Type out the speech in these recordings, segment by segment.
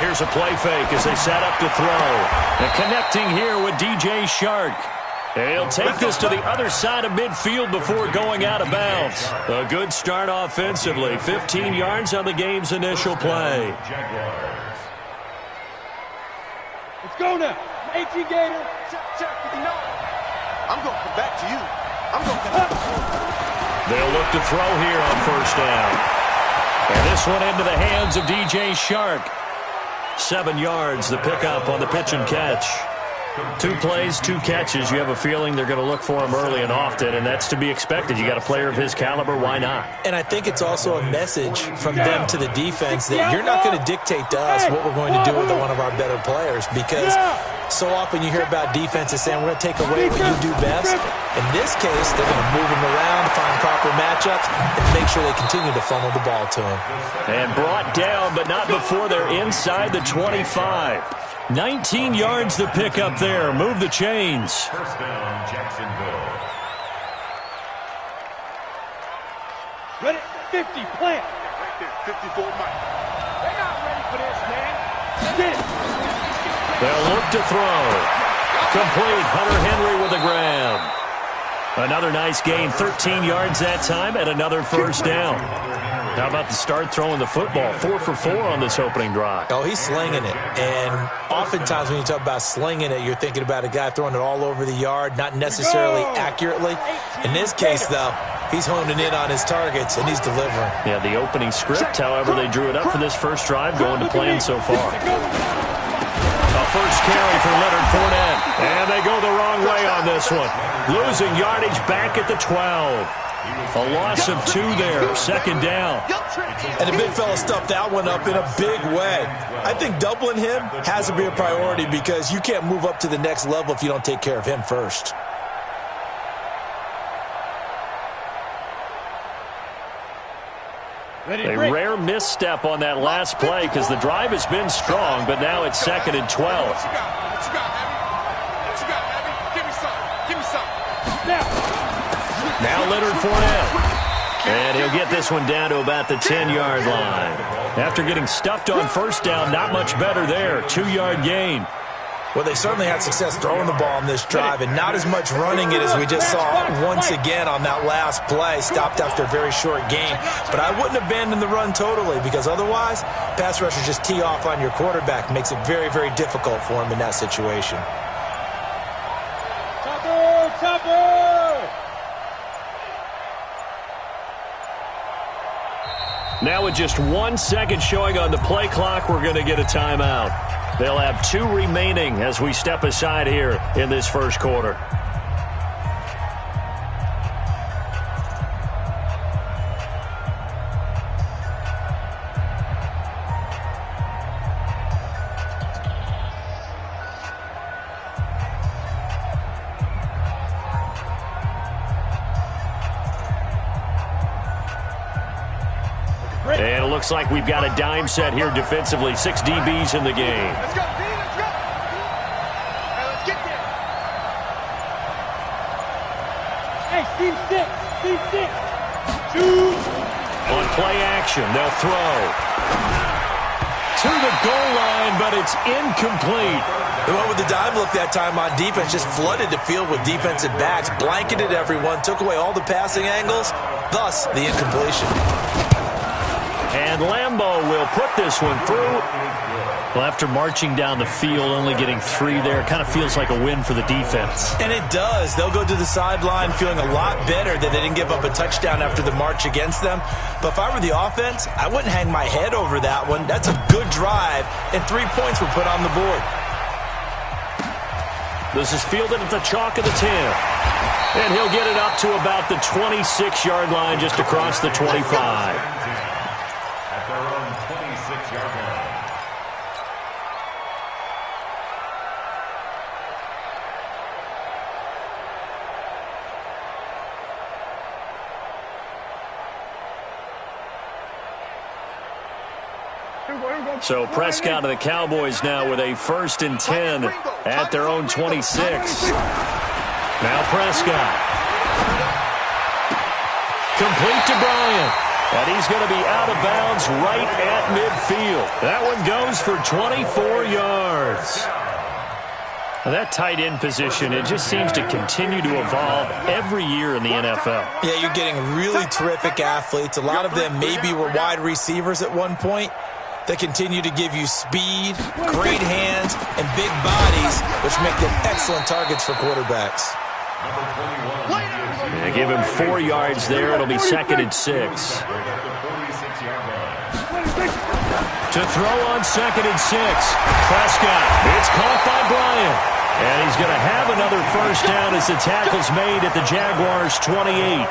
Here's a play fake as they set up to throw. And connecting here with DJ Shark. He'll take this to the other side of midfield before going out of bounds. A good start offensively. 15 yards on the game's initial play. Let's go now. 18 Gator. Check. I'm going to come back to you. I'm going to come back. They'll look to throw here on first down. And this one into the hands of DJ Shark. 7 yards, the pickup on the pitch and catch. 2 plays, 2 catches. You have a feeling they're going to look for him early and often, and that's to be expected. You got a player of his caliber, why not? And I think it's also a message from them to the defense that you're not going to dictate to us what we're going to do with one of our better players, because so often you hear about defenses saying we're going to take away what you do best. In this case, they're going to move him around, find proper matchups, and make sure they continue to funnel the ball to him. And brought down, but not before they're inside the 25. 19 yards the pickup there. Move the chains. First down, Jacksonville. Ready? 50, plant. Right there, 54 Mike. They're not ready for this, man. Get it. They'll look to throw. Complete. Hunter Henry with a grab. Another nice gain. 13 yards that time and another first down. How about the start throwing the football? 4 for 4 on this opening drive. Oh, he's slinging it. And oftentimes when you talk about slinging it, you're thinking about a guy throwing it all over the yard, not necessarily accurately. In this case, though, he's honing in on his targets, and he's delivering. Yeah, the opening script, however, they drew it up for this first drive, going to plan so far. A first carry for Leonard Fournette. And they go the wrong way on this one. Losing yardage back at the 12. A loss of 2 there, second down. And the big fella stuffed that one up in a big way. I think doubling him has to be a priority because you can't move up to the next level if you don't take care of him first. A rare misstep on that last play because the drive has been strong, but now it's 2nd and 12. What you got, Abby? Give me some. Now Leonard Fournette. And he'll get this one down to about the 10-yard line. After getting stuffed on first down, not much better there. 2-yard gain. Well, they certainly had success throwing the ball on this drive and not as much running it as we just saw once again on that last play. Stopped after a very short gain. But I wouldn't abandon the run totally because otherwise, pass rushers just tee off on your quarterback. Makes it very, very difficult for him in that situation. Chopper! Now with just 1 second showing on the play clock, we're going to get a timeout. They'll have 2 remaining as we step aside here in this first quarter. And it looks like we've got a dime set here defensively. 6 DBs in the game. Let's go, D. Let's go. Let's get there. Hey, team 6. 2. On play action, they'll throw. To the goal line, but it's incomplete. They went with the dive look that time on defense, just flooded the field with defensive backs, blanketed everyone, took away all the passing angles, thus the incompletion. And Lambeau will put this one through. Well, after marching down the field, only getting 3 there, kind of feels like a win for the defense. And it does. They'll go to the sideline feeling a lot better that they didn't give up a touchdown after the march against them. But if I were the offense, I wouldn't hang my head over that one. That's a good drive, and 3 points were put on the board. This is fielded at the chalk of the 10. And he'll get it up to about the 26-yard line, just across the 25. At their own 26-yard line. So Prescott of the Cowboys now with a 1st and 10 at their own 26. Now Prescott. Complete to Bryant. And he's going to be out of bounds right at midfield. That one goes for 24 yards. Now that tight end position, it just seems to continue to evolve every year in the NFL. Yeah, you're getting really terrific athletes. A lot of them maybe were wide receivers at one point. They continue to give you speed, great hands, and big bodies, which make them excellent targets for quarterbacks. They give him 4 yards there. It'll be 2nd and 6. To throw on 2nd and 6. Prescott. It's caught by Bryant. And he's going to have another first down as the tackle's made at the Jaguars' 28.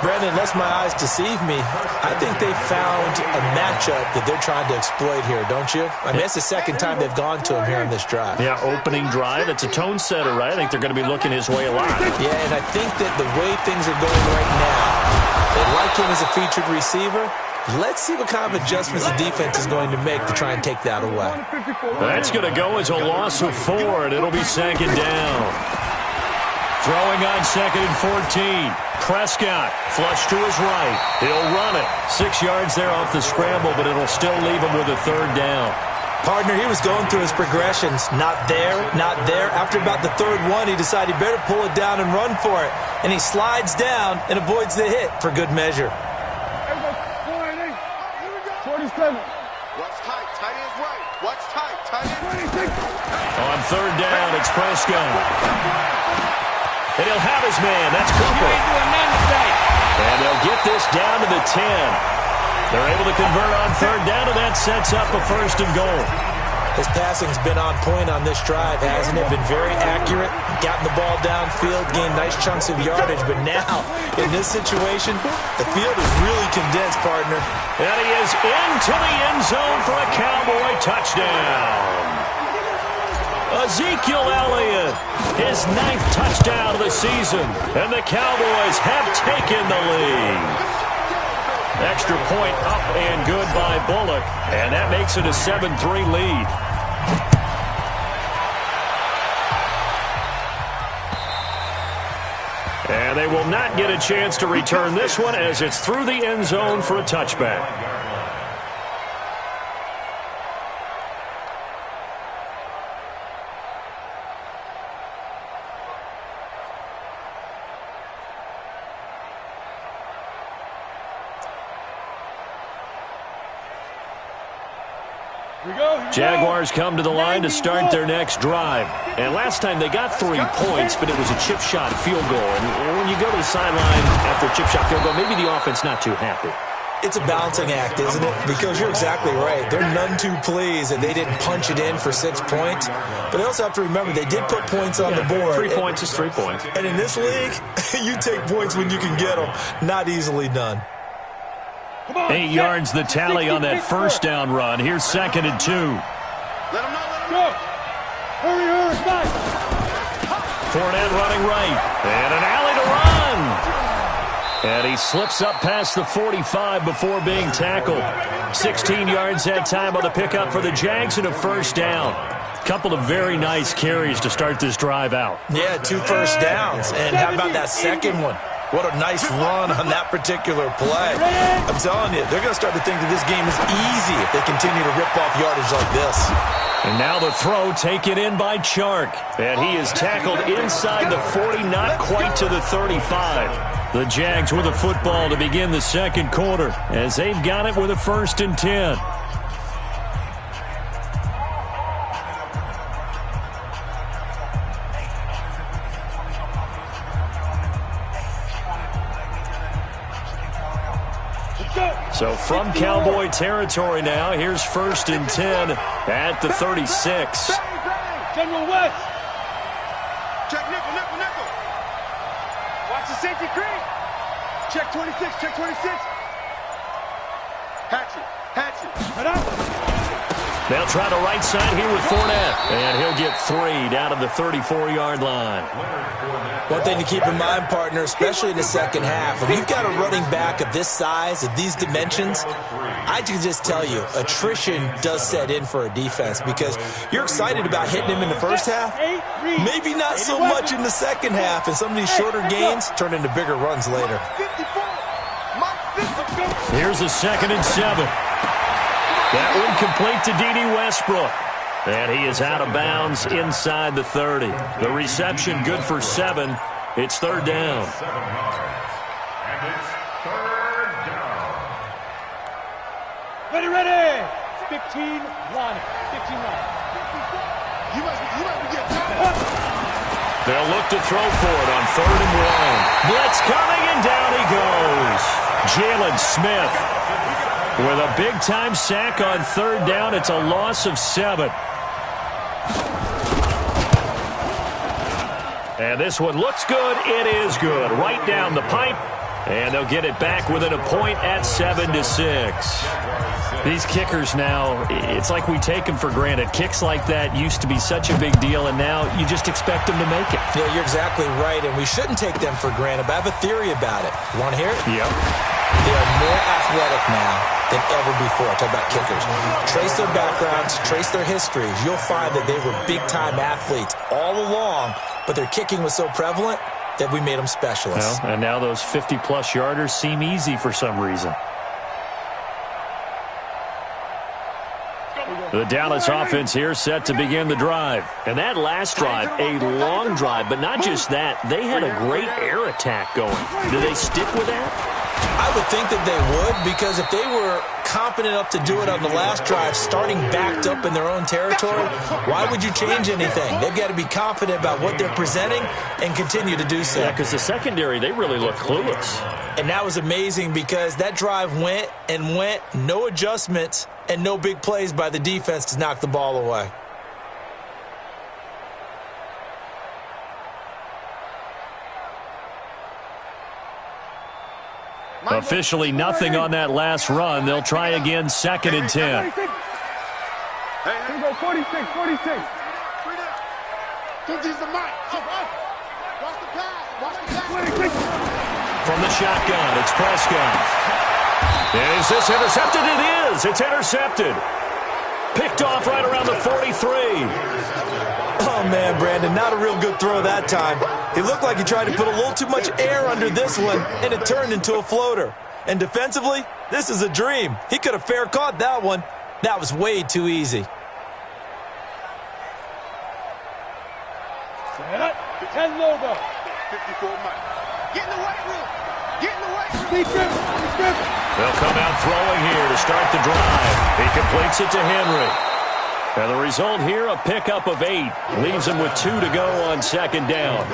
Brandon, unless my eyes deceive me, I think they found a matchup that they're trying to exploit here, don't you? I mean, it's the second time they've gone to him here on this drive. Yeah, opening drive. It's a tone setter, right? I think they're going to be looking his way a lot. Yeah, and I think that the way things are going right now, they like him as a featured receiver. Let's see what kind of adjustments the defense is going to make to try and take that away. That's going to go as a loss of 4, and it'll be 2nd down. Throwing on 2nd and 14. Prescott, flush to his right. He'll run it. 6 yards there off the scramble, but it'll still leave him with a 3rd down. Partner, he was going through his progressions. Not there, not there. After about the 3rd one, he decided he better pull it down and run for it. And he slides down and avoids the hit for good measure. 47. Watch tight. Tight end's right. Watch tight. Tight end. On 3rd down, it's Prescott. And he'll have his man. That's Cooper. And they'll get this down to the 10. They're able to convert on 3rd down, and that sets up a 1st and goal. His passing's been on point on this drive, hasn't it? Been very accurate, gotten the ball downfield, gained nice chunks of yardage. But now, in this situation, the field is really condensed, partner. And he is into the end zone for a Cowboy touchdown. Ezekiel Elliott, his 9th touchdown of the season, and the Cowboys have taken the lead. Extra point up and good by Bullock, and that makes it a 7-3 lead. And they will not get a chance to return this one as it's through the end zone for a touchback. Jaguars come to the line to start their next drive. And last time they got 3 points, but it was a chip shot field goal. And when you go to the sideline after a chip shot field goal, maybe the offense not too happy. It's a balancing act, isn't it? Because you're exactly right. They're none too pleased that they didn't punch it in for 6 points. But they also have to remember they did put points on the board. 3 points is 3 points. And in this league, you take points when you can get them. Not easily done. 8 yards the tally on that first down run. Here's 2nd and 2. Let him know, let him know. Hurry, back. Fournette running right. And an alley to run. And he slips up past the 45 before being tackled. 16 yards that time on the pickup for the Jags and a 1st down. Couple of very nice carries to start this drive out. Yeah, 2 first downs. And how about that second one? What a nice run on that particular play. I'm telling you, they're going to start to think that this game is easy if they continue to rip off yardage like this. And now the throw taken in by Chark. And he is tackled inside the 40, not quite to the 35. The Jags with a football to begin the 2nd quarter as they've got it with a 1st and 10. So from Cowboy territory now, here's 1st and 10 at the 36. General West. Check nickel, nickel, nickel. Watch the safety creep. Check 26, check 26. Hatchet, hatchet. Head up. They'll try the right side here with Fournette. And he'll get 3 down to the 34-yard line. One thing to keep in mind, partner, especially in the second half, when you've got a running back of this size, of these dimensions, I can just tell you, attrition does set in for a defense because you're excited about hitting him in the first half, maybe not so much in the second half, and some of these shorter gains turn into bigger runs later. 54. Mike 54. Here's a 2nd and 7. That one complete to D.D. Westbrook. And he is out of bounds inside the 30. The reception good for 7. It's 3rd down. 7 yards. And it's 3rd down. Ready. 15-1. 15-1. You must be getting tired. They'll look to throw for it on 3rd and 1. Blitz coming, and down he goes. Jalen Smith with a big-time sack on 3rd down. It's a loss of 7. And this one looks good. It is good. Right down the pipe. And they'll get it back within a point at 7-6. These kickers now, it's like we take them for granted. Kicks like that used to be such a big deal, and now you just expect them to make it. Yeah, you're exactly right, and we shouldn't take them for granted, but I have a theory about it. You want to hear it? Yep. They are more athletic now than ever before. Talk about kickers. Trace their backgrounds, trace their histories. You'll find that they were big-time athletes all along, but their kicking was so prevalent that we made them specialists. Well, and now those 50-plus yarders seem easy for some reason. The Dallas offense here set to begin the drive. And that last drive, a long drive, but not just that. They had a great air attack going. Do they stick with that? I would think that they would, because if they were confident enough to do it on the last drive, starting backed up in their own territory, why would you change anything? They've got to be confident about what they're presenting and continue to do so. Yeah, because the secondary, they really look clueless. And that was amazing because that drive went and went, no adjustments and no big plays by the defense to knock the ball away. Officially nothing on that last run. They'll try again, 2nd and 10. Here we go, 46. Don't use the mic. Watch the pass. From the shotgun, it's Prescott. Is this intercepted? It is. It's intercepted. Picked off right around the 43. Oh, man, Brandon, not a real good throw that time. It looked like he tried to put a little too much air under this one, and it turned into a floater. And defensively, this is a dream. He could have fair caught that one. That was way too easy. Set. 10 logo. 54 Mike. Get in the weight room. Get in the weight room. They'll come out throwing here to start the drive. He completes it to Henry. And the result here, a pickup of 8. Leaves him with 2 to go on 2nd down.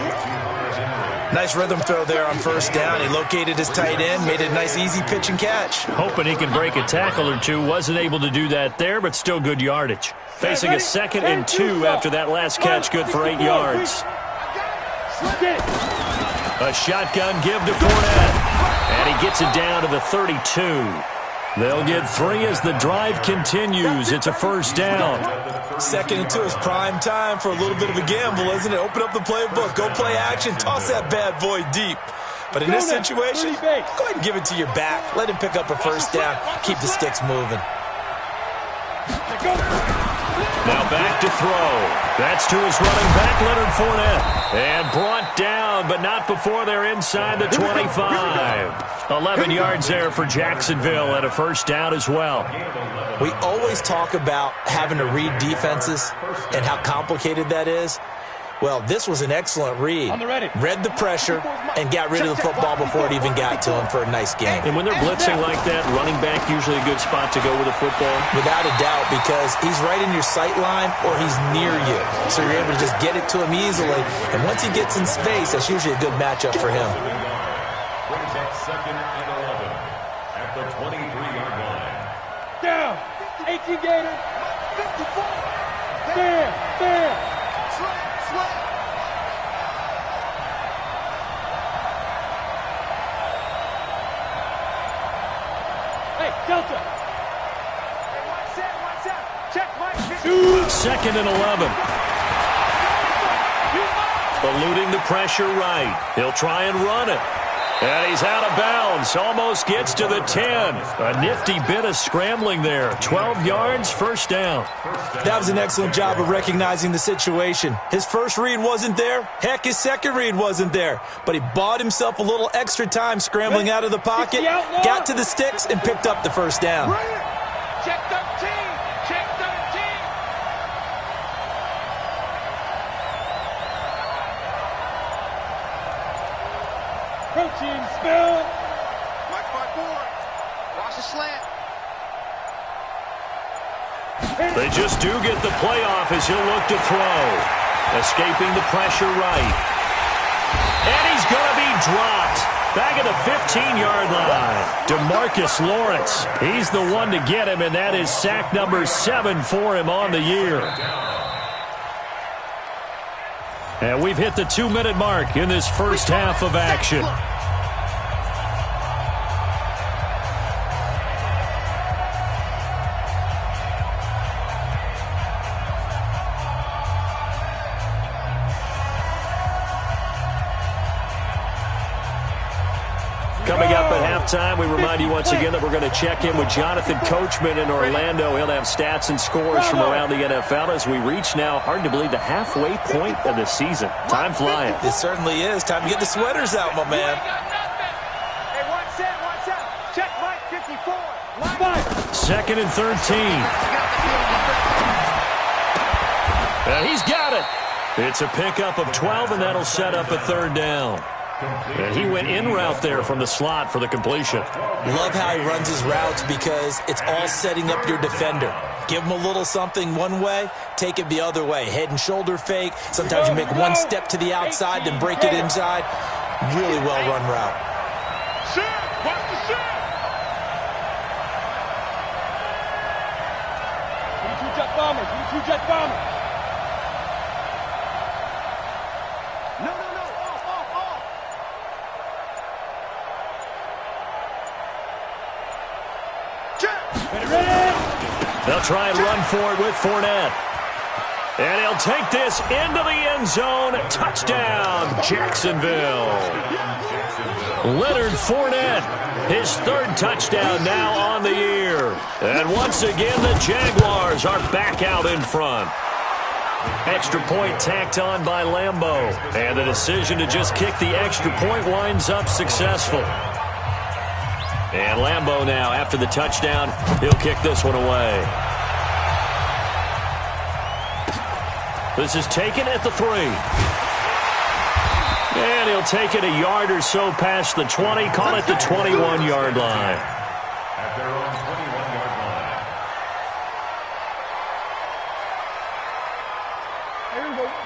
Nice rhythm throw there on 1st down. He located his tight end, made it a nice, easy pitch and catch. Hoping he can break a tackle or two. Wasn't able to do that there, but still good yardage. Facing a 2nd and 2 after that last catch, good for 8 yards. A shotgun give to Fournette. And he gets it down to the 32. They'll get 3 as the drive continues. It's a 1st down. 2nd and 2 is prime time for a little bit of a gamble, isn't it? Open up the playbook, go play action, toss that bad boy deep. But in this situation, go ahead and give it to your back. Let him pick up a 1st down. Keep the sticks moving. Now back to throw. That's to his running back, Leonard Fournette. And brought down, but not before they're inside the 25. 11 yards there for Jacksonville and a 1st down as well. We always talk about having to read defenses and how complicated that is. Well, this was an excellent read. Read the pressure and got rid of the football before it even got to him for a nice game. And when they're blitzing like that, running back usually a good spot to go with a football? Without a doubt, because he's right in your sight line or he's near you. So you're able to just get it to him easily. And once he gets in space, that's usually a good matchup for him. Brings up 2nd and 11 at the 23-yard line. Down. 18 Gators. 54. There. Hey, Delta. Watch out. Check, Mike. 2nd and 11. Eluding the pressure right. He'll try and run it. And he's out of bounds. Almost gets to the 10. A nifty bit of scrambling there. 12 yards, first down. That was an excellent job of recognizing the situation. His first read wasn't there. Heck, his second read wasn't there. But he bought himself a little extra time scrambling out of the pocket, got to the sticks, and picked up the first down. Check 13. Check 13. Coaching spell. Watch my board. Watch the slant. They just do get the playoff as he'll look to throw. Escaping the pressure right. And he's going to be dropped. Back at the 15-yard line. DeMarcus Lawrence. He's the one to get him, and that is sack number 7 for him on the year. And we've hit the 2-minute mark in this first half of action. Coming up at halftime, we remind you once again that we're going to check in with Jonathan Coachman in Orlando. He'll have stats and scores from around the NFL as we reach now, hard to believe, the halfway point of the season. Time flying. It certainly is. Time to get the sweaters out, my man. Hey, watch out. Check Mike 54. Second and 13. And he's got it. It's a pickup of 12, and that'll set up a third down. And he went in route there from the slot for the completion. Love how he runs his routes because it's all setting up your defender. Give him a little something one way, take it the other way. Head and shoulder fake. Sometimes you make one step to the outside, then break it inside. Really well-run route. Watch the shot. 22 jet bomber. No. They'll try and run for it with Fournette. And he'll take this into the end zone. Touchdown, Jacksonville. Leonard Fournette, his third touchdown now on the year. And once again, the Jaguars are back out in front. Extra point tacked on by Lambeau. And the decision to just kick the extra point winds up successful. And Lambeau now, after the touchdown, he'll kick this one away. This is taken at the 3. And he'll take it a yard or so past the 20, call it the 21-yard line. At their own 21-yard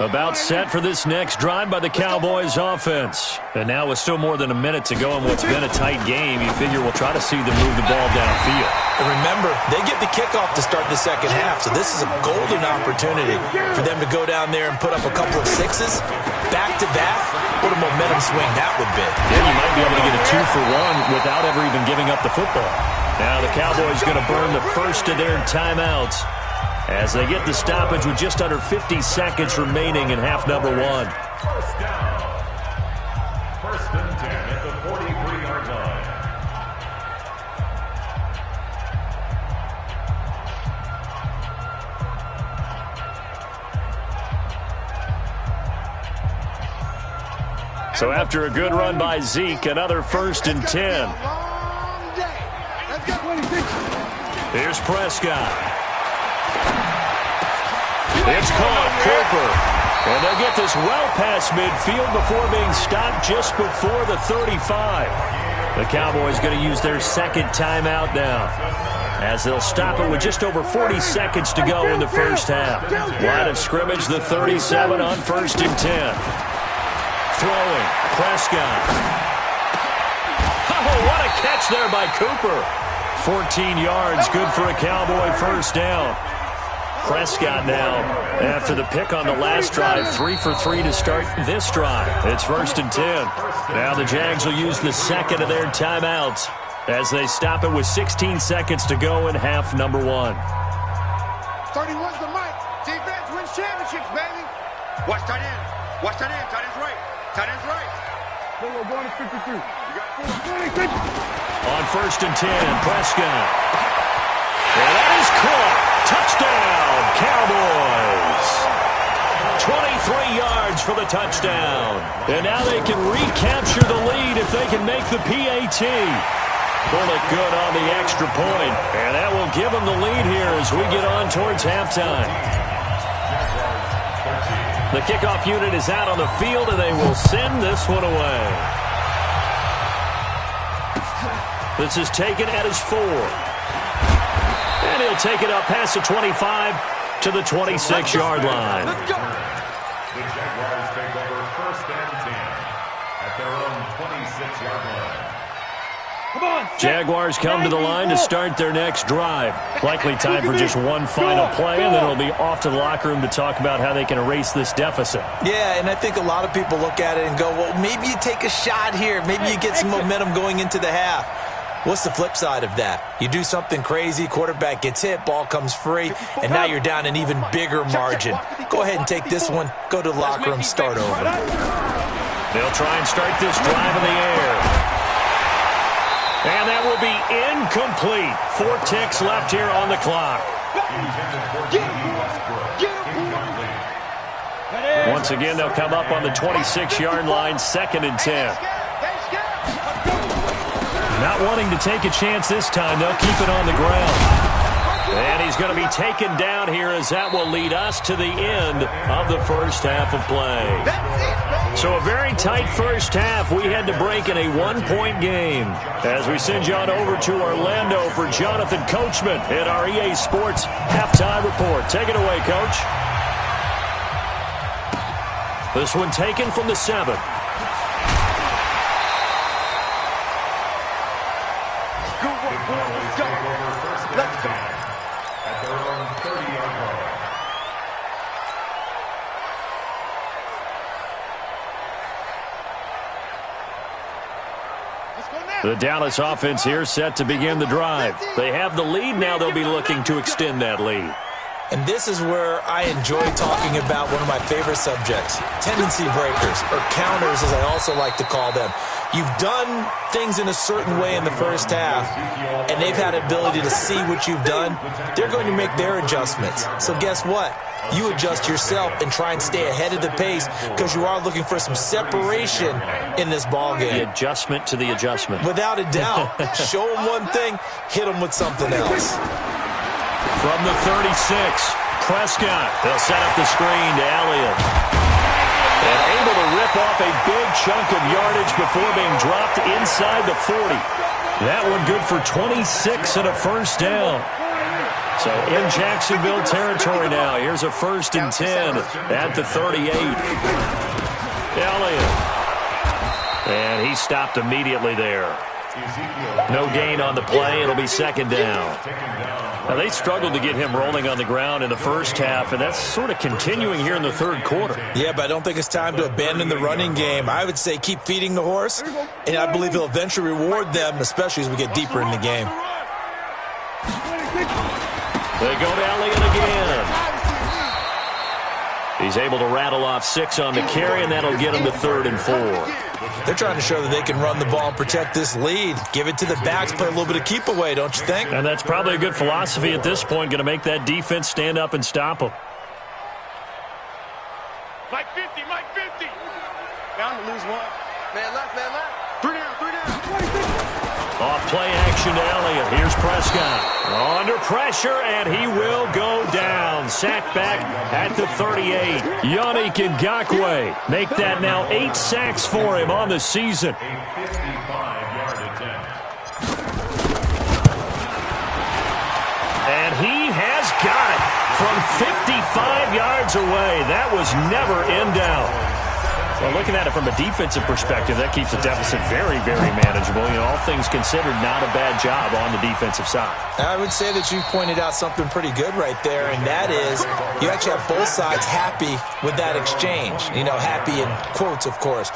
line. About set for this next drive by the Cowboys offense. And now with still more than a minute to go in what's been a tight game, you figure we'll try to see them move the ball downfield. And remember, they get the kickoff to start the second half, so this is a golden opportunity for them to go down there and put up a couple of sixes back-to-back. What a momentum swing that would be. Yeah, you might be able to get a 2-for-1 without ever even giving up the football. Now the Cowboys going to burn the first of their timeouts as they get the stoppage with just under 50 seconds remaining in half number 1. First down. First and 10 at the 43-yard line. So after a good run by Zeke, another first and 10. Here's Prescott. It's caught, Cooper. And they'll get this well past midfield before being stopped just before the 35. The Cowboys going to use their second timeout now, as they'll stop it with just over 40 seconds to go in the first half. Line of scrimmage, the 37 on first and 10. Throwing, Prescott. Oh, what a catch there by Cooper. 14 yards, good for a Cowboy first down. Prescott now, after the pick on the last drive, 3 for 3 to start this drive. It's first and 10. Now the Jags will use the second of their timeouts as they stop it with 16 seconds to go in half number 1. 31's the mic. Defense wins championships, baby. Watch tight end. Watch tight end. Tight end's right. Tight end's right. We're going to 53. On 1st and 10, Prescott. And that is caught. Touchdown, Cowboys. 23 yards for the touchdown. And now they can recapture the lead if they can make the PAT. Pull it good on the extra point. And that will give them the lead here as we get on towards halftime. The kickoff unit is out on the field, and they will send this one away. This is taken at his 4. And he'll take it up past the 25 to the 26-yard line. The Jaguars take over 1st and 10 at their own 26-yard line. Jaguars come to the line to start their next drive. Likely time for just one final play, and then it'll be off to the locker room to talk about how they can erase this deficit. Yeah, and I think a lot of people look at it and go, well, maybe you take a shot here. Maybe you get some momentum going into the half. What's the flip side of that? You do something crazy, quarterback gets hit, ball comes free, and now you're down an even bigger margin. Go ahead and take this one, go to the locker room, start over. They'll try and start this drive in the air. And that will be incomplete. 4 ticks left here on the clock. Once again, they'll come up on the 26-yard line, 2nd and 10. Not wanting to take a chance this time, they'll keep it on the ground. And he's going to be taken down here as that will lead us to the end of the first half of play. So a very tight first half. We had to break in a 1-point game. As we send you on over to Orlando for Jonathan Coachman at our EA Sports Halftime Report. Take it away, Coach. This one taken from the 7. Let's go. At their own 30-yard line. The Dallas offense here set to begin the drive. They have the lead now. They'll be looking to extend that lead. And this is where I enjoy talking about one of my favorite subjects, tendency breakers, or counters as I also like to call them. You've done things in a certain way in the first half, and they've had an ability to see what you've done. They're going to make their adjustments. So guess what? You adjust yourself and try and stay ahead of the pace because you are looking for some separation in this ball game. The adjustment to the adjustment. Without a doubt. Show them one thing, hit them with something else. From the 36, Prescott. They'll set up the screen to Elliott. And able to rip off a big chunk of yardage before being dropped inside the 40. That one good for 26 and a first down. So in Jacksonville territory now. Here's a 1st and 10 at the 38. Elliott. And he stopped immediately there. No gain on the play. It'll be 2nd down. Now, they struggled to get him rolling on the ground in the first half, and that's sort of continuing here in the 3rd quarter. Yeah, but I don't think it's time to abandon the running game. I would say keep feeding the horse, and I believe he'll eventually reward them, especially as we get deeper in the game. They go to Elliott again. He's able to rattle off 6 on the carry, and that'll get him to 3rd and 4. They're trying to show that they can run the ball and protect this lead. Give it to the backs, play a little bit of keep away, don't you think? And that's probably a good philosophy at this point, going to make that defense stand up and stop them. Mike 50, Mike 50. Down to lose 1. Man left, man left. 3 down, 3 down. Off play action to Elliott. Here's Prescott. Under pressure, and he will go down. Sacked back at the 38. Yannick Ngakoue. Make that now 8 sacks for him on the season. A 55-yard attempt. And he has got it from 55 yards away. That was never in doubt. Well, looking at it from a defensive perspective, that keeps the deficit very, very manageable. You know, all things considered, not a bad job on the defensive side. I would say that you've pointed out something pretty good right there, and that is you actually have both sides happy with that exchange. You know, happy in quotes, of course.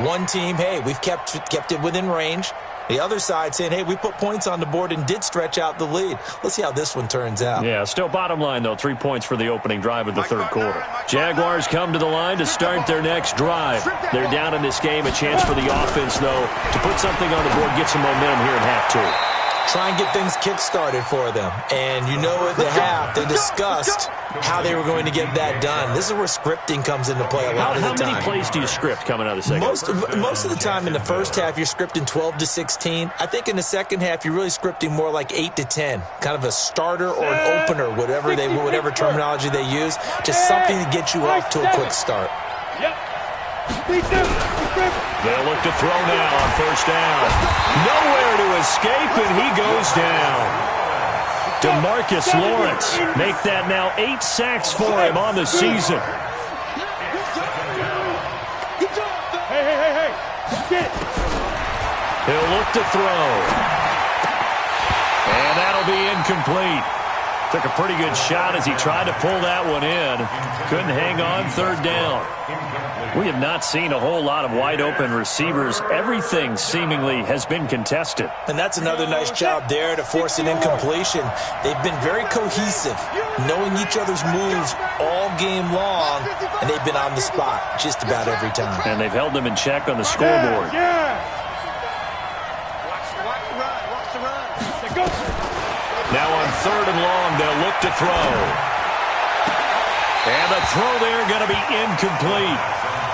One team, hey, we've kept it within range. The other side saying, hey, we put points on the board and did stretch out the lead. Let's see how this one turns out. Yeah, still bottom line, though, 3 points for the opening drive of the third quarter. Jaguars come to the line to start their next drive. They're down in this game. A chance for the offense, though, to put something on the board, get some momentum here in half two. Try and get things kick-started for them. And you know at the half, they discussed how they were going to get that done. This is where scripting comes into play a lot of the time. How many plays do you script coming out of the second? Most of the time in the first half, you're scripting 12 to 16. I think in the second half, you're really scripting more like 8 to 10. Kind of a starter or an opener, whatever terminology they use. Just something to get you off to a quick start. They'll look to throw now on first down. Nowhere to escape, and he goes down. DeMarcus Lawrence make that now 8 sacks for him on the season. He'll look to throw. And that'll be incomplete. Took a pretty good shot as he tried to pull that one in. Couldn't hang on third down. We have not seen a whole lot of wide-open receivers. Everything seemingly has been contested. And that's another nice job there to force an incompletion. They've been very cohesive, knowing each other's moves all game long, and they've been on the spot just about every time. And they've held them in check on the scoreboard. Now on third and long, they'll look to throw. And the throw there going to be incomplete.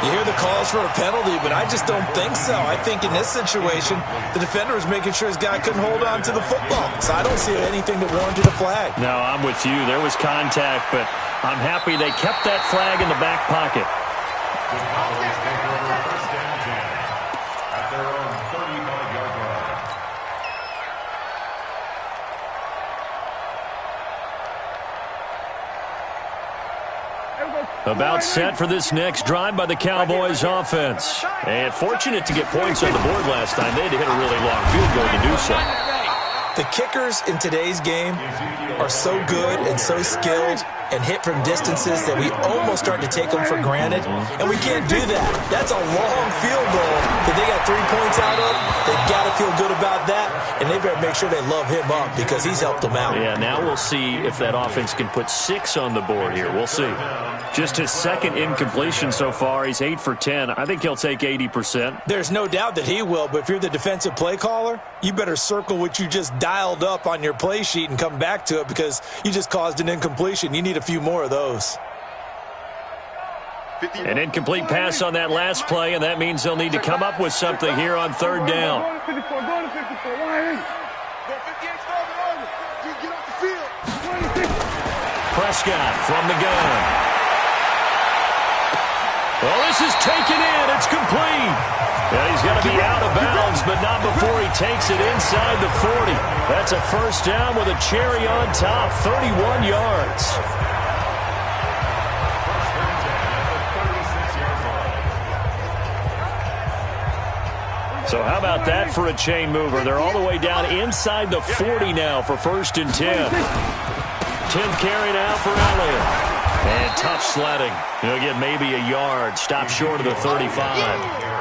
You hear the calls for a penalty, but I just don't think so. I think in this situation, the defender was making sure his guy couldn't hold on to the football. So I don't see anything that warranted a flag. No, I'm with you. There was contact, but I'm happy they kept that flag in the back pocket. The Cowboys take over first and 10 at their own 35-yard line. About set for this next drive by the Cowboys offense. And fortunate to get points on the board last time. They had to hit a really long field goal to do so. The kickers in today's game are so good and so skilled and hit from distances that we almost start to take them for granted, and we can't do that. That's a long field goal that they got 3 points out of. They've got to feel good about that, and they better make sure they love him up because he's helped them out. Yeah, now we'll see if that offense can put 6 on the board here. We'll see. Just his second incompletion so far. He's 8 for 10. I think he'll take 80%. There's no doubt that he will, but if you're the defensive play caller, you better circle what you just dialed up on your play sheet and come back to it because you just caused an incompletion. You need a few more of those. An incomplete pass on that last play, and that means they'll need to come up with something here on third down. Prescott from the gun. Well, this is taken in. It's complete. Yeah, he's going to be out of bounds, but not before he takes it inside the 40. That's a first down with a cherry on top, 31 yards. So how about that for a chain mover? They're all the way down inside the 40 now for first and 10. 10th carry now for Elliott. And tough sledding. He'll get maybe a yard. Stop short of the 35.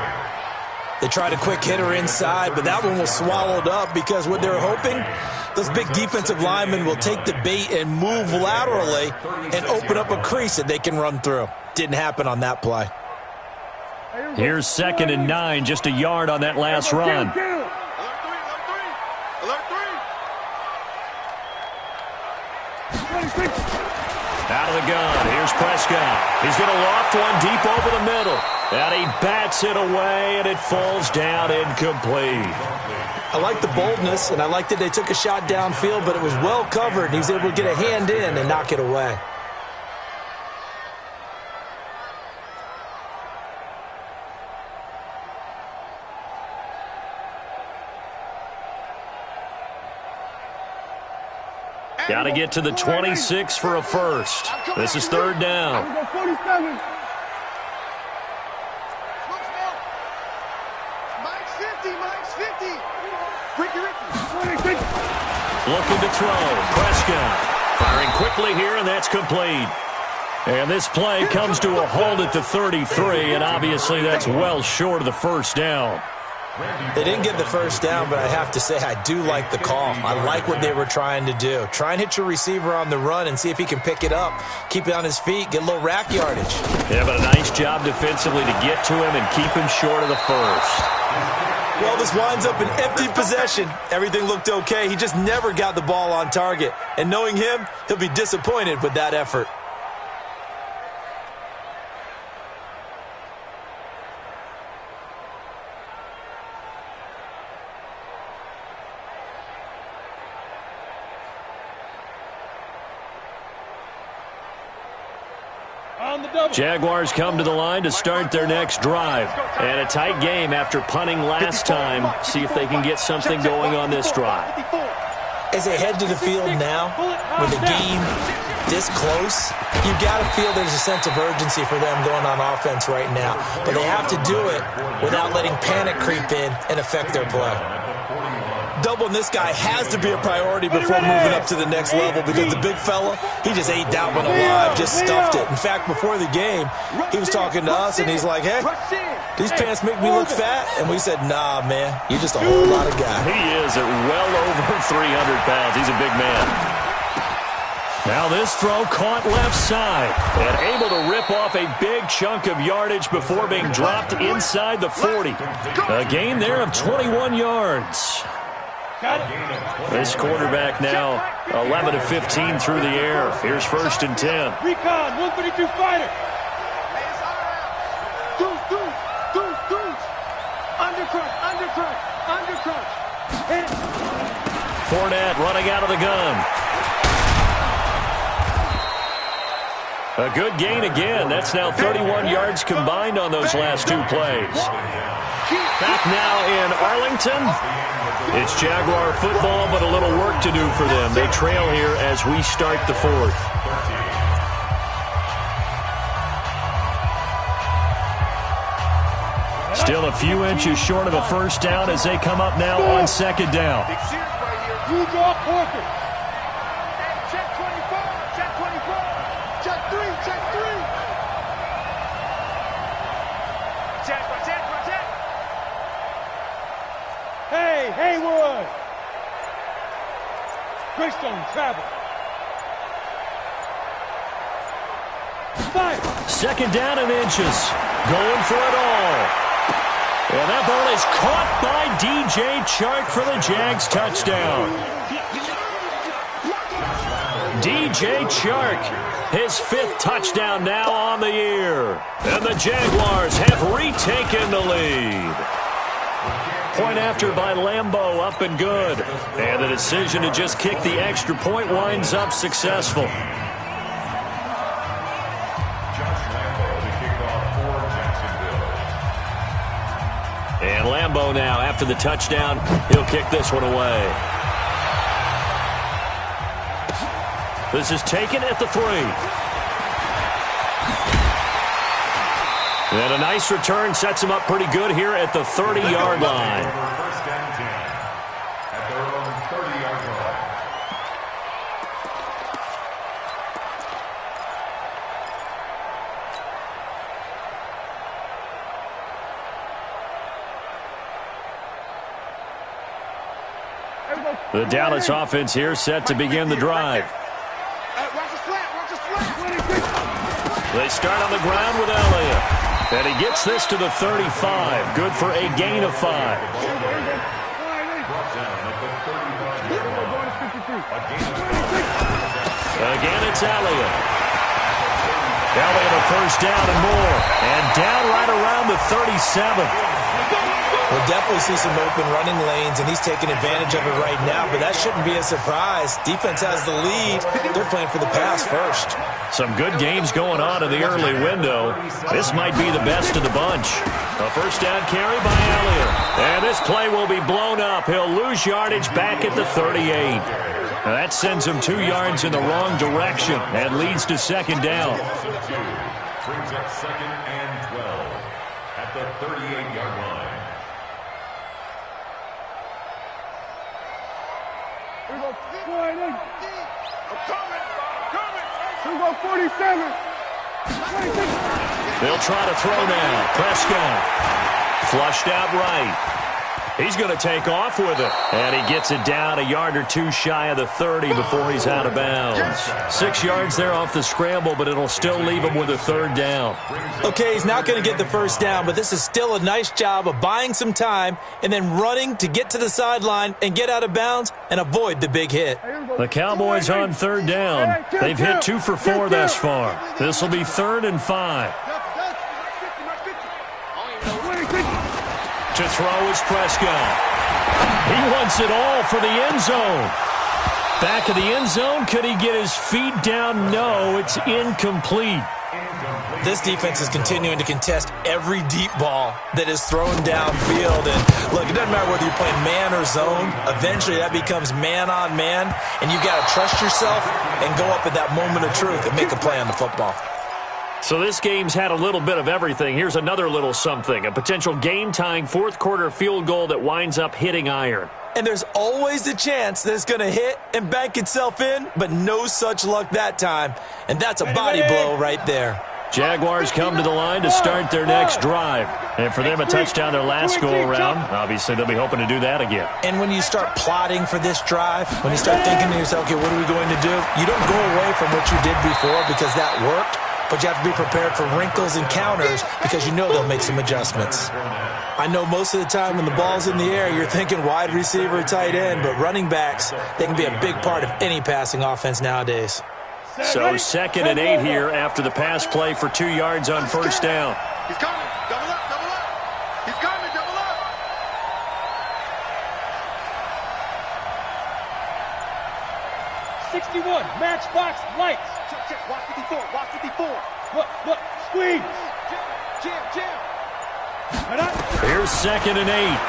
They tried a quick hitter inside, but that one was swallowed up because what they're hoping, those big defensive linemen will take the bait and move laterally and open up a crease that they can run through. Didn't happen on that play. Here's 2nd and 9, just a yard on that last run. Out of the gun, here's Prescott. He's going to loft one deep over the middle. And he bats it away, and it falls down incomplete. I like the boldness, and I like that they took a shot downfield, but it was well covered, and he was able to get a hand in and knock it away. Got to get to the 26 for a first. This is third down. Looking to throw. Prescott firing quickly here, and that's complete. And this play comes to a halt at the 33, and obviously that's well short of the first down. They didn't get the first down, but I have to say I do like the call. I like what they were trying to do. Try and hit your receiver on the run and see if he can pick it up, keep it on his feet, get a little rack yardage. Yeah, but a nice job defensively to get to him and keep him short of the first. Well, this winds up an empty possession. Everything looked okay. He just never got the ball on target. And knowing him, he'll be disappointed with that effort. Jaguars come to the line to start their next drive. And a tight game after punting last time. See if they can get something going on this drive. As they head to the field now, with the game this close, you've got to feel there's a sense of urgency for them going on offense right now. But they have to do it without letting panic creep in and affect their play. Doubling this guy has to be a priority before moving up to the next level because the big fella, he just ate that one alive, just stuffed it. In fact, before the game, he was talking to us, and he's like, hey, these pants make me look fat. And we said, nah, man, you're just a whole lot of guy. He is at well over 300 pounds. He's a big man. Now this throw caught left side and able to rip off a big chunk of yardage before being dropped inside the 40. A gain there of 21 yards. This quarterback now 11 of 15 through the air. Here's 1st and 10. Recon, 132 fighter. Undercrunch. Hit. Fournette running out of the gun. A good gain again. That's now 31 yards combined on those last 2 plays. Back now in Arlington. It's Jaguar football, but a little work to do for them. They trail here as we start the 4th. Still a few inches short of a first down as they come up now on 2nd down. You draw Porter. Check 24. Check 3. Check. Hey, Haywood. Greystone, travel. Fire. 2nd down and inches. Going for it all. And that ball is caught by DJ Chark for the Jags touchdown. DJ Chark, his 5th touchdown now on the year. And the Jaguars have retaken the lead. Point after by Lambeau, up and good. And the decision to just kick the extra point winds up successful. And Lambeau now, after the touchdown, he'll kick this one away. This is taken at the 3. And a nice return sets him up pretty good here at the 30-yard line. First and 10 at their own 30-yard line. The Dallas offense here set to begin the drive. They start on the ground with Elliott. And he gets this to the 35. Good for a gain of 5. Again, it's Elliott. Elliott a first down and more. And down right around the 37. We'll definitely see some open running lanes, and he's taking advantage of it right now, but that shouldn't be a surprise. Defense has the lead. They're playing for the pass first. Some good games going on in the early window. This might be the best of the bunch. A first down carry by Elliott. And this play will be blown up. He'll lose yardage back at the 38. Now that sends him 2 yards in the wrong direction and leads to 2nd down. Brings up 2nd and 12 at the 38-yard line. Here we go, 47. They'll try to throw now. Prescott flushed out right. He's going to take off with it. And he gets it down a yard or two shy of the 30 before he's out of bounds. 6 yards there off the scramble, but it'll still leave him with a third down. Okay, he's not going to get the first down, but this is still a nice job of buying some time and then running to get to the sideline and get out of bounds and avoid the big hit. The Cowboys on third down. They've hit 2 for 4 thus far. This will be 3rd and 5. To throw is Prescott. He wants it all for the end zone. Back of the end zone. Could he get his feet down? No, it's incomplete. This defense is continuing to contest every deep ball that is thrown downfield. And look, it doesn't matter whether you're playing man or zone. Eventually, that becomes man on man. And you've got to trust yourself and go up at that moment of truth and make a play on the football. So this game's had a little bit of everything. Here's another little something. A potential game-tying fourth-quarter field goal that winds up hitting iron. And there's always a chance that it's going to hit and bank itself in, but no such luck that time. And that's a body blow right there. Jaguars come to the line to start their next drive. And for them, a touchdown their last go-around. Obviously, they'll be hoping to do that again. And when you start plotting for this drive, when you start thinking to yourself, okay, what are we going to do? You don't go away from what you did before because that worked. But you have to be prepared for wrinkles and counters because you know they'll make some adjustments. I know most of the time when the ball's in the air, you're thinking wide receiver, tight end, but running backs, they can be a big part of any passing offense nowadays. So 2nd and 8 here after the pass play for 2 yards on first down. He's coming. Double up, double up. He's coming, double up. '61, matchbox lights. Check, watch 54, watch 54. Look, squeeze. Jam. Here's 2nd and 8.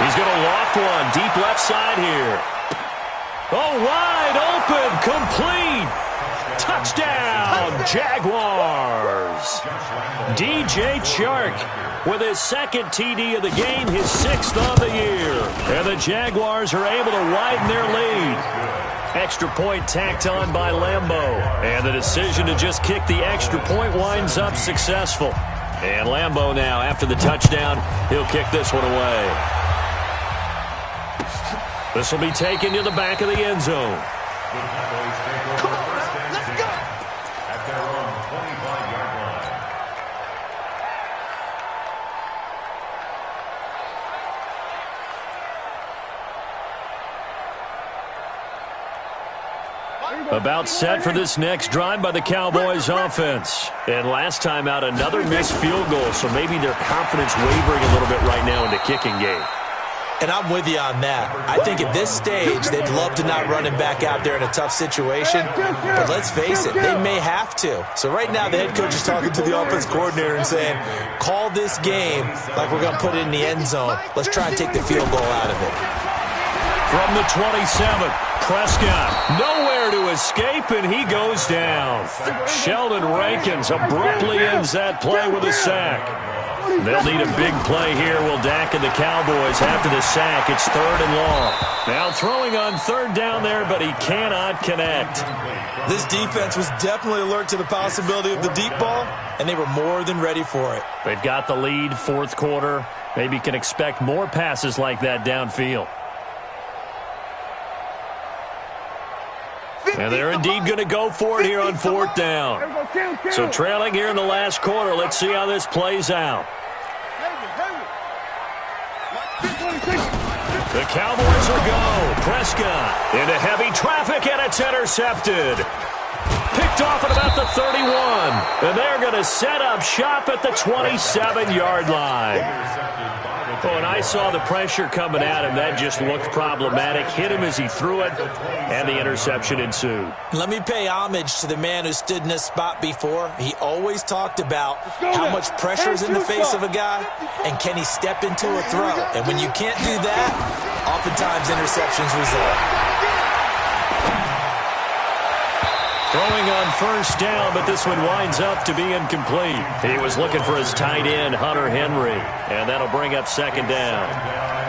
He's going to loft one deep left side here. Oh, wide open, complete. Touchdown, Jaguars. DJ Chark with his 2nd TD of the game, his 6th on the year. And the Jaguars are able to widen their lead. Extra point tacked on by Lambeau. And the decision to just kick the extra point winds up successful. And Lambeau now, after the touchdown, he'll kick this one away. This will be taken to the back of the end zone. Come on, let's go. At their own 25-yard line. About set for this next drive by the Cowboys offense. And last time out, another missed field goal, so maybe their confidence wavering a little bit right now in the kicking game. And I'm with you on that. I think at this stage, they'd love to not run him back out there in a tough situation. But let's face it, they may have to. So right now, the head coach is talking to the offense coordinator and saying, call this game like we're going to put it in the end zone. Let's try and take the field goal out of it. From the 27, Prescott nowhere to escape, and he goes down. Sheldon Rankins abruptly ends that play with a sack. They'll need a big play here. Will Dak and the Cowboys after the sack. It's 3rd and long. Now throwing on 3rd down there, but he cannot connect. This defense was definitely alert to the possibility of the deep ball, and they were more than ready for it. They've got the lead, 4th quarter. Maybe can expect more passes like that downfield. And they're indeed going to go for it here on 4th down. So trailing here in the last quarter. Let's see how this plays out. The Cowboys will go. Prescott into heavy traffic, and it's intercepted. Picked off at about the 31. And they're going to set up shop at the 27-yard line. Oh, and I saw the pressure coming at him. That just looked problematic. Hit him as he threw it, and the interception ensued. Let me pay homage to the man who stood in this spot before. He always talked about how much pressure is in the face of a guy, and can he step into a throw. And when you can't do that, oftentimes interceptions result. Throwing on 1st down, but this one winds up to be incomplete. He was looking for his tight end, Hunter Henry, and that'll bring up 2nd down.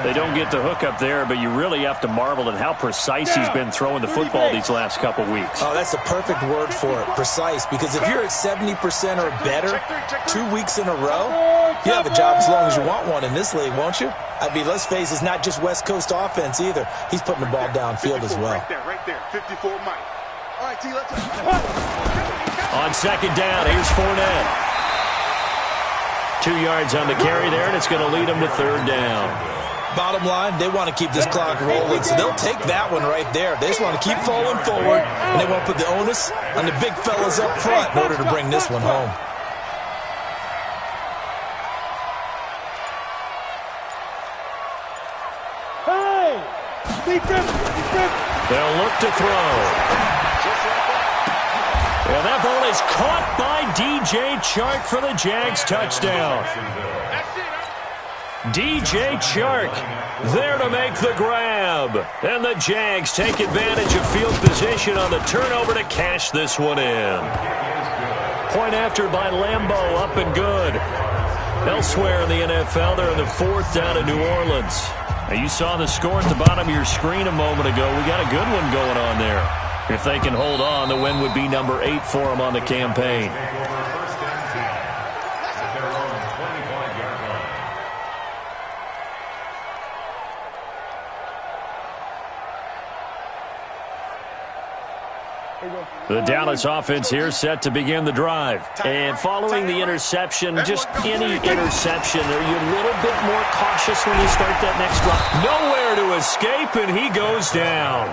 They don't get the hook up there, but you really have to marvel at how precise he's been throwing the football these last couple weeks. Oh, that's the perfect word for it, precise, because if you're at 70% or better 2 weeks in a row, you have a job as long as you want one in this league, won't you? I mean, let's face it, it's not just West Coast offense either. He's putting the ball downfield as well. Right there, 54 Mike. All right, T, let's On second down, here's Fournette. 2 yards on the carry there, and it's going to lead him to third down. Bottom line, they want to keep this clock rolling, so they'll take that one right there. They just want to keep falling forward, and they want to put the onus on the big fellas up front in order to bring this one home. They'll look to throw. And that ball is caught by DJ Chark for the Jags touchdown. DJ Chark there to make the grab. And the Jags take advantage of field position on the turnover to cash this one in. Point after by Lambeau, up and good. Elsewhere in the NFL, they're in the 4th down in New Orleans. Now, you saw the score at the bottom of your screen a moment ago. We got a good one going on there. If they can hold on, the win would be number 8 for them on the campaign. The Dallas offense here set to begin the drive. And following the interception, just any interception, are you a little bit more cautious when you start that next drive? Nowhere to escape, and he goes down.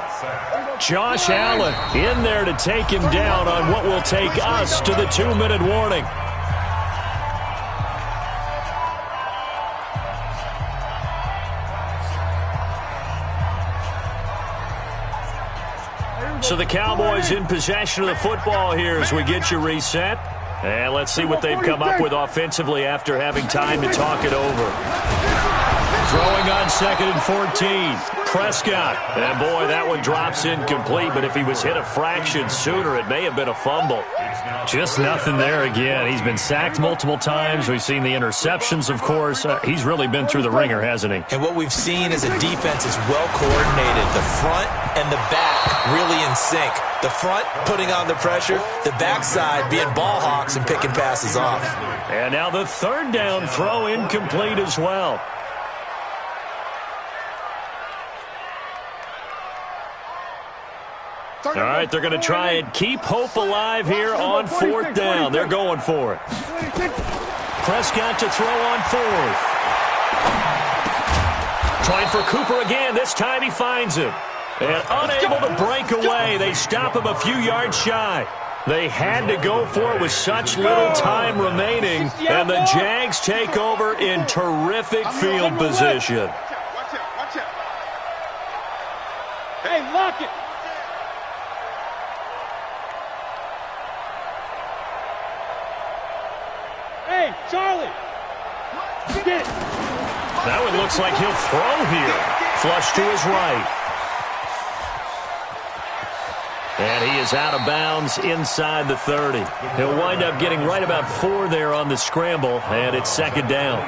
Josh Allen in there to take him down on what will take us to the 2-minute warning. So the Cowboys in possession of the football here as we get you reset. And let's see what they've come up with offensively after having time to talk it over. Throwing on 2nd and 14. Prescott. And boy, that one drops incomplete, but if he was hit a fraction sooner, it may have been a fumble. Just nothing there again. He's been sacked multiple times. We've seen the interceptions, of course. He's really been through the ringer, hasn't he? And what we've seen is a defense is well coordinated. The front and the back really in sync. The front putting on the pressure, the backside being ball hawks and picking passes off. And now the 3rd down throw incomplete as well. All right, they're going to try and keep hope alive here on 4th down. They're going for it. Prescott to throw on 4th. Trying for Cooper again. This time he finds him. And unable to break away. They stop him a few yards shy. They had to go for it with such little time remaining. And the Jags take over in terrific field position. Watch out. Hey, lock it. Hey, Charlie. Get it. That one looks like he'll throw here. Flush to his right. And he is out of bounds inside the 30. He'll wind up getting right about 4 there on the scramble, and it's 2nd down.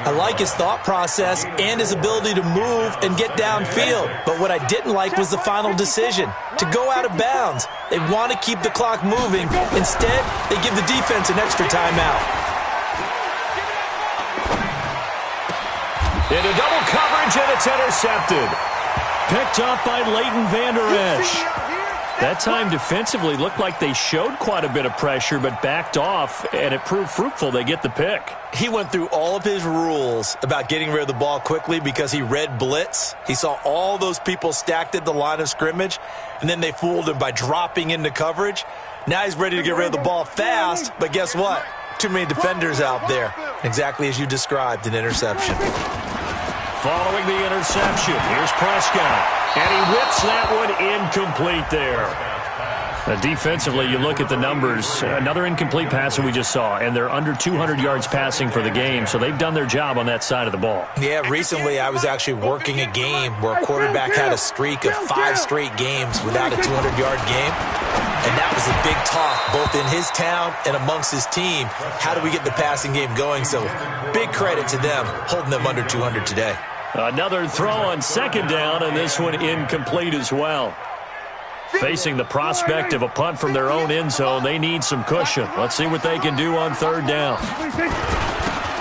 I like his thought process and his ability to move and get downfield. But what I didn't like was the final decision, to go out of bounds. They want to keep the clock moving. Instead, they give the defense an extra timeout. Into double coverage, and it's intercepted. Picked up by Leighton Vander Esch. That time defensively looked like they showed quite a bit of pressure but backed off, and it proved fruitful. They get the pick. He went through all of his rules about getting rid of the ball quickly because he read blitz. He saw all those people stacked at the line of scrimmage, and then they fooled him by dropping into coverage. Now he's ready to get rid of the ball fast, but guess what? Too many defenders out there. Exactly as you described, an interception. Following the interception, here's Prescott. And he whips that one incomplete there. Defensively, you look at the numbers. Another incomplete pass that we just saw, and they're under 200 yards passing for the game, so they've done their job on that side of the ball. Yeah, recently I was actually working a game where a quarterback had a streak of 5 straight games without a 200-yard game. And that was a big talk, both in his town and amongst his team. How do we get the passing game going? So big credit to them, holding them under 200 today. Another throw on second down, and this one incomplete as well. Facing the prospect of a punt from their own end zone, they need some cushion. Let's see what they can do on third down.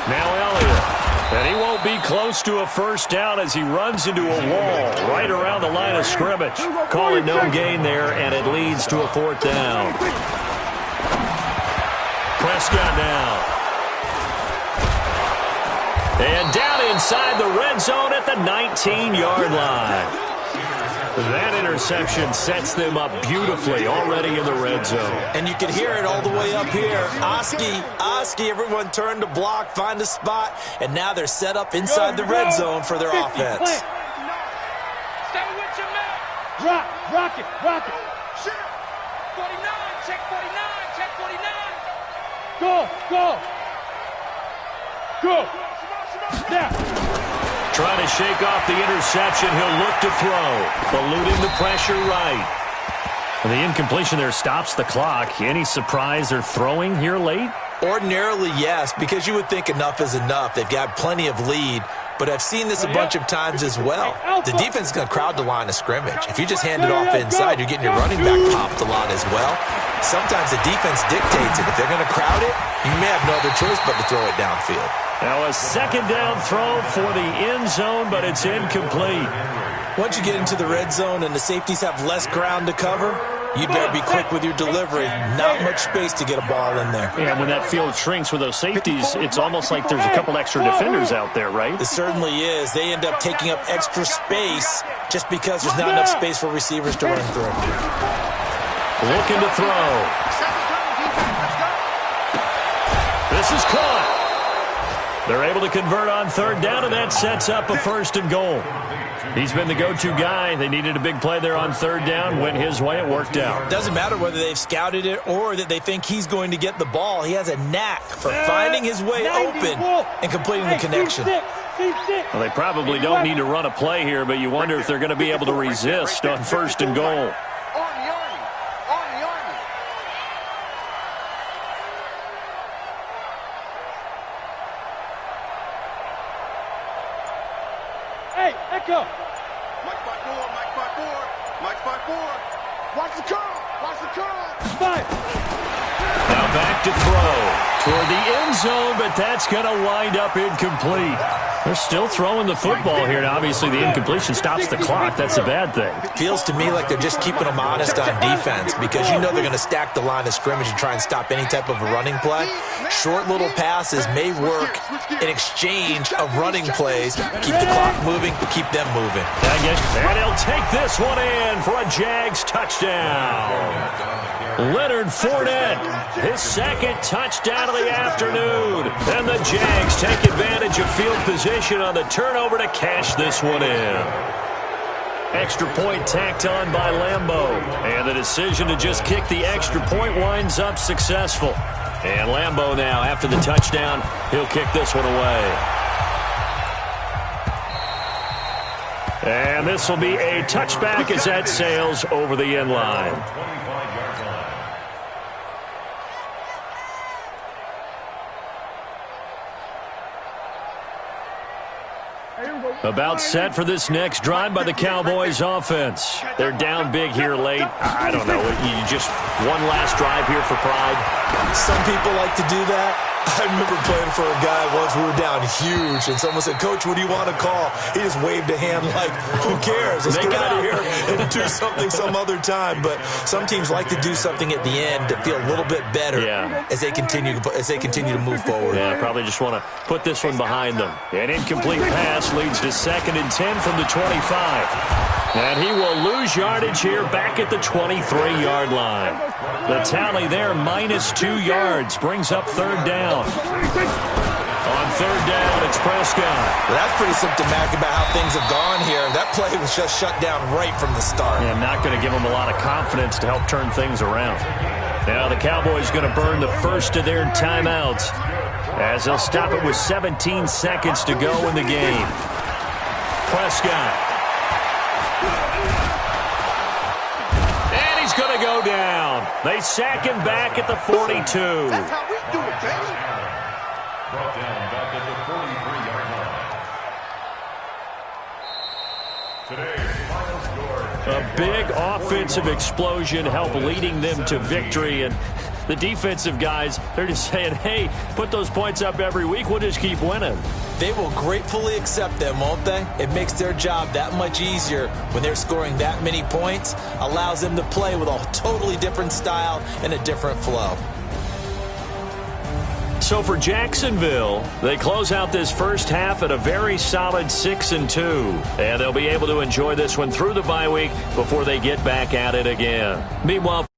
Now Elliott. And he won't be close to a first down as he runs into a wall right around the line of scrimmage. Call it no gain there, and it leads to a fourth down. Prescott now. And down inside the red zone at the 19-yard line. That interception sets them up beautifully already in the red zone. And you can hear it all the way up here. Oski, everyone turned to block, find a spot, and now they're set up inside the red zone for their offense. Stay with your man. Rock it. 49, check 49. Go. Now. Trying to shake off the interception. He'll look to throw. Eluding the pressure right. And the incompletion there stops the clock. Any surprise they're throwing here late? Ordinarily, yes, because you would think enough is enough. They've got plenty of lead. But I've seen this a bunch of times as well. The defense is going to crowd the line of scrimmage. If you just hand it off inside, you're getting your running back popped a lot as well. Sometimes the defense dictates it. If they're going to crowd it, you may have no other choice but to throw it downfield. Now a second down throw for the end zone, but it's incomplete. Once you get into the red zone and the safeties have less ground to cover, you better be quick with your delivery. Not much space to get a ball in there. Yeah, when that field shrinks with those safeties, it's almost like there's a couple extra defenders out there, right? It certainly is. They end up taking up extra space just because there's not enough space for receivers to run through. Looking to throw. This is caught. They're able to convert on third down, and that sets up a first and goal. He's been the go-to guy. They needed a big play there on third down. Went his way. It worked out. Doesn't matter whether they've scouted it or that they think he's going to get the ball. He has a knack for finding his way open and completing the connection. Well, they probably don't need to run a play here, but you wonder if they're going to be able to resist on first and goal. Hey, Echo. Mike 5-4. Watch the curl. Five. Now back to throw toward the end zone, but that's going to wind up incomplete. They're still throwing the football here, and obviously the incompletion stops the clock. That's a bad thing. Feels to me like they're just keeping them honest on defense because you know they're going to stack the line of scrimmage and try and stop any type of a running play. Short little passes may work in exchange of running plays. Keep the clock moving, keep them moving. And he'll take this one in for a Jags touchdown. Leonard Fournette, his second touchdown of the afternoon. And the Jags take advantage of field position on the turnover to cash this one in. Extra point tacked on by Lambeau. And the decision to just kick the extra point winds up successful. And Lambeau now, after the touchdown, he'll kick this one away. And this will be a touchback as that sails over the end line. About set for this next drive by the Cowboys offense. They're down big here late. I don't know. You just one last drive here for pride. Some people like to do that. I remember playing for a guy once. We were down huge, and someone said, "Coach, what do you want to call?" He just waved a hand like, "Who cares? Let's get out of here and do something some other time." But some teams like to do something at the end to feel a little bit better as they continue to move forward. Yeah, probably just want to put this one behind them. An incomplete pass leads to 2nd and 10 from the 25. And he will lose yardage here back at the 23-yard line. The tally there, -2 yards, brings up third down. On third down, it's Prescott. Well, that's pretty symptomatic about how things have gone here. That play was just shut down right from the start. And not going to give them a lot of confidence to help turn things around. Now the Cowboys going to burn the first of their timeouts as they'll stop it with 17 seconds to go in the game. Prescott. And he's going to go down. They sack him back at the 42. That's how we do it, baby. Brought down back at the 43-yard line. Today's final score. A big offensive explosion helped leading them to victory. And the defensive guys, they're just saying, hey, put those points up every week. We'll just keep winning. They will gratefully accept them, won't they? It makes their job that much easier when they're scoring that many points. Allows them to play with a totally different style and a different flow. So for Jacksonville, they close out this first half at a very solid 6-2. And they'll be able to enjoy this one through the bye week before they get back at it again. Meanwhile,